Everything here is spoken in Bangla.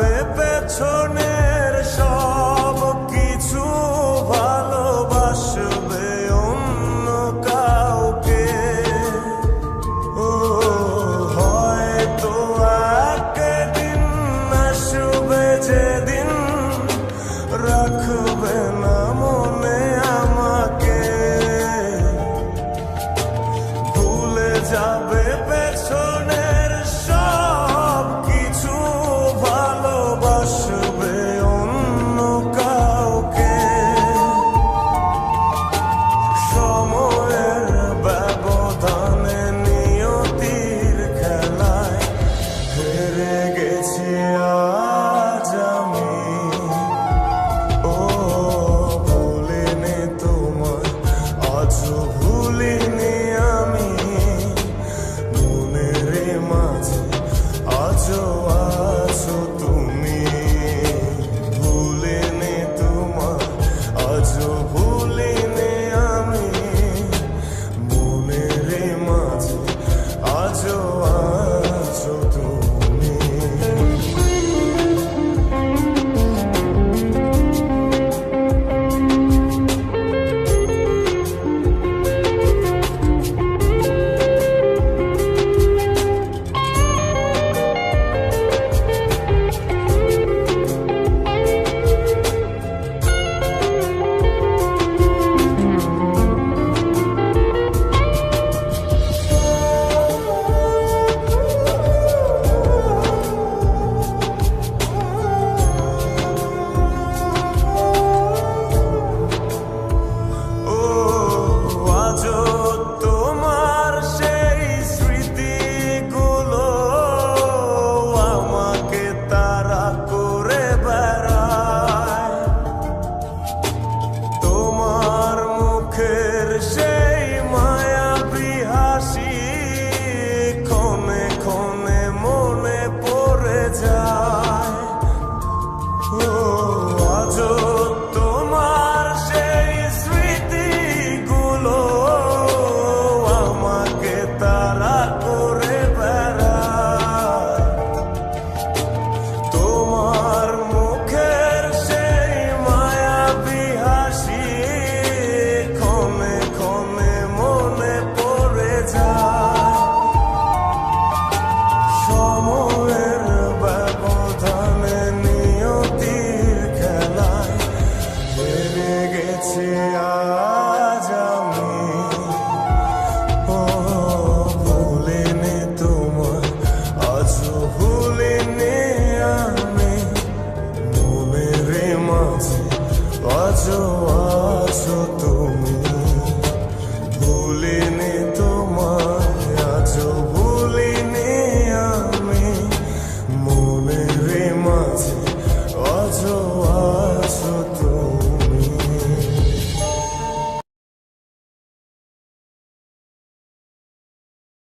যাবে পেছনের সব কিছু, ভালোবাসবে অন্য কাউকে। ও হয়তো একদিন আসবে যেদিন রাখবে না মনে আমাকে, ভুলে যাবে পেছনের সব কিছু, ভালোবাসবে অন্য কাউকে। সময়ের ব্যবধানে নিয়তির খেলায় হেরে গেছি আজ আমি। ও ভুলিনি তোমায়, আজও ভুলিনি আমি, মনের মাঝে আজও আছো তুমি। ভুলিনি তোমায়, আজও ভুলিনি আমি, মনের মাঝে আজও আছো তুমি। ও আজও তোমার সেই স্মৃতিগুলো আমাকে তাড়া করে বেড়ায়। তোমার মুখের সেই মায়াবী হাসি ক্ষণে ক্ষণে মনে পড়ে যায়। ও আজও তোমার সেই স্মৃতিগুলো আমাকে তাড়া করে বেড়ায়। তোমার মুখের সেই মায়াবী হাসি ক্ষণে ক্ষণে মনে পড়ে যায়। সময়ের ব্যবধানে নিয়তির খেলায় হেরে গেছি আজ আমি। ও ভুলিনি তোমায়, আজও ভুলিনি আমি, মনের মাঝে আজও আছো তুমি। ভুলিনি